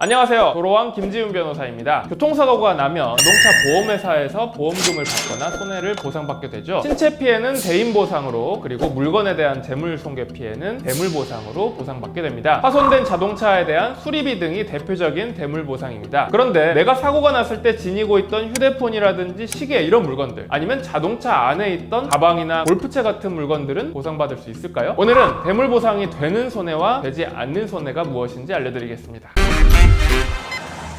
안녕하세요. 도로왕 김지훈 변호사입니다. 교통사고가 나면 자동차 보험회사에서 보험금을 받거나 손해를 보상받게 되죠. 신체 피해는 대인 보상으로, 그리고 물건에 대한 재물 손괴 피해는 대물 보상으로 보상받게 됩니다. 파손된 자동차에 대한 수리비 등이 대표적인 대물 보상입니다. 그런데 내가 사고가 났을 때 지니고 있던 휴대폰이라든지 시계 이런 물건들, 아니면 자동차 안에 있던 가방이나 골프채 같은 물건들은 보상받을 수 있을까요? 오늘은 대물 보상이 되는 손해와 되지 않는 손해가 무엇인지 알려드리겠습니다.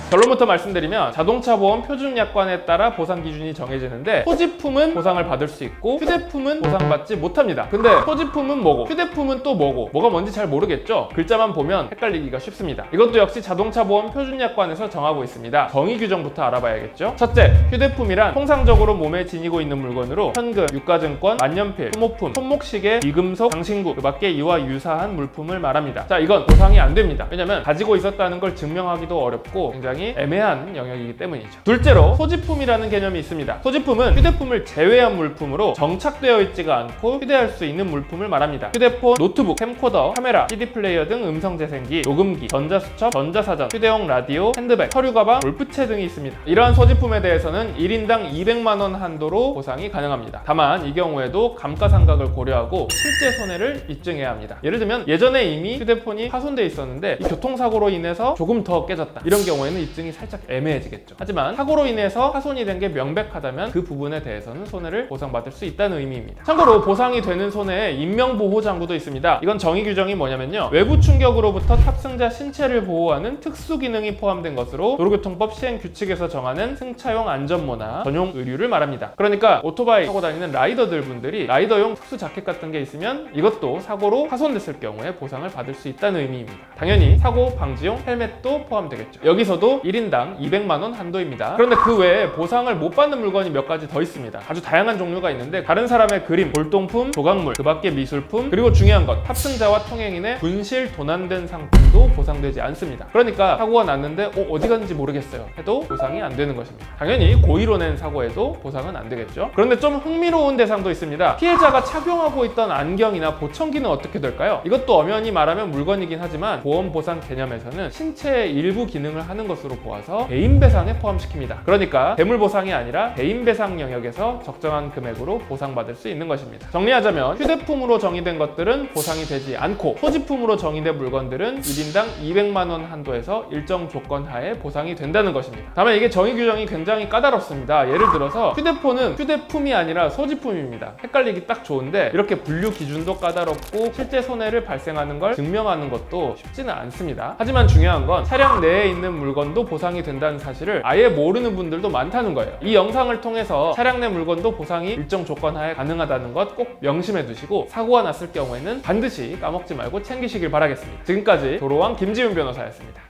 결론부터 말씀드리면 자동차 보험 표준 약관에 따라 보상 기준이 정해지는데 소지품은 보상을 받을 수 있고 휴대품은 보상받지 못합니다. 근데 소지품은 뭐고 휴대품은 또 뭐고 뭐가 뭔지 잘 모르겠죠? 글자만 보면 헷갈리기가 쉽습니다. 이것도 역시 자동차 보험 표준 약관에서 정하고 있습니다. 정의 규정부터 알아봐야겠죠? 첫째, 휴대품이란 통상적으로 몸에 지니고 있는 물건으로 현금, 유가증권, 만년필, 소모품, 손목시계, 비금속, 장신구, 그 밖에 이와 유사한 물품을 말합니다. 자, 이건 보상이 안 됩니다. 왜냐면 가지고 있었다는 걸 증명하기도 어렵고 굉장히 애매한 영역이기 때문이죠. 둘째로 소지품이라는 개념이 있습니다. 소지품은 휴대폰을 제외한 물품으로 정착되어 있지가 않고 휴대할 수 있는 물품을 말합니다. 휴대폰, 노트북, 캠코더, 카메라, CD 플레이어 등 음성 재생기, 녹음기, 전자수첩, 전자사전, 휴대용 라디오, 핸드백, 서류 가방, 골프채 등이 있습니다. 이러한 소지품에 대해서는 1인당 200만 원 한도로 보상이 가능합니다. 다만 이 경우에도 감가상각을 고려하고 실제 손해를 입증해야 합니다. 예를 들면 예전에 이미 휴대폰이 파손돼 있었는데 이 교통사고로 인해서 조금 더 깨졌다. 이런 경우에는 입증이 살짝 애매해지겠죠. 하지만 사고로 인해서 파손이 된 게 명백하다면 그 부분에 대해서는 손해를 보상받을 수 있다는 의미입니다. 참고로 보상이 되는 손해에 인명보호장구도 있습니다. 이건 정의 규정이 뭐냐면요, 외부 충격으로부터 탑승자 신체를 보호하는 특수 기능이 포함된 것으로 도로교통법 시행규칙에서 정하는 승차용 안전모나 전용 의류를 말합니다. 그러니까 오토바이 타고 다니는 라이더들 분들이 라이더용 특수 자켓 같은 게 있으면 이것도 사고로 파손됐을 경우에 보상을 받을 수 있다는 의미입니다. 당연히 사고 방지용 헬멧도 포함되겠죠. 여기서도 1인당 200만 원 한도입니다. 그런데 그 외에 보상을 못 받는 물건이 몇 가지 더 있습니다. 아주 다양한 종류가 있는데 다른 사람의 그림, 골동품, 조각물, 그 밖의 미술품, 그리고 중요한 것, 탑승자와 통행인의 분실 도난된 상품도 보상되지 않습니다. 그러니까 사고가 났는데 어디 갔는지 모르겠어요 해도 보상이 안 되는 것입니다. 당연히 고의로 낸 사고에도 보상은 안 되겠죠. 그런데 좀 흥미로운 대상도 있습니다. 피해자가 착용하고 있던 안경이나 보청기는 어떻게 될까요? 이것도 엄연히 말하면 물건이긴 하지만 보험 보상 개념에서는 신체의 일부 기능을 하는 것으로 보아서 대인배상에 포함시킵니다. 그러니까 대물보상이 아니라 대인배상 영역에서 적정한 금액으로 보상받을 수 있는 것입니다. 정리하자면 휴대품으로 정의된 것들은 보상이 되지 않고 소지품으로 정의된 물건들은 1인당 200만 원 한도에서 일정 조건 하에 보상이 된다는 것입니다. 다만 이게 정의 규정이 굉장히 까다롭습니다. 예를 들어서 휴대폰은 휴대품이 아니라 소지품입니다. 헷갈리기 딱 좋은데 이렇게 분류 기준도 까다롭고 실제 손해를 발생하는 걸 증명하는 것도 쉽지는 않습니다. 하지만 중요한 건 차량 내에 있는 물건도 보상이 된다는 사실을 아예 모르는 분들도 많다는 거예요. 이 영상을 통해서 차량 내 물건도 보상이 일정 조건 하에 가능하다는 것 꼭 명심해 두시고 사고가 났을 경우에는 반드시 까먹지 말고 챙기시길 바라겠습니다. 지금까지 도로왕 김지훈 변호사였습니다.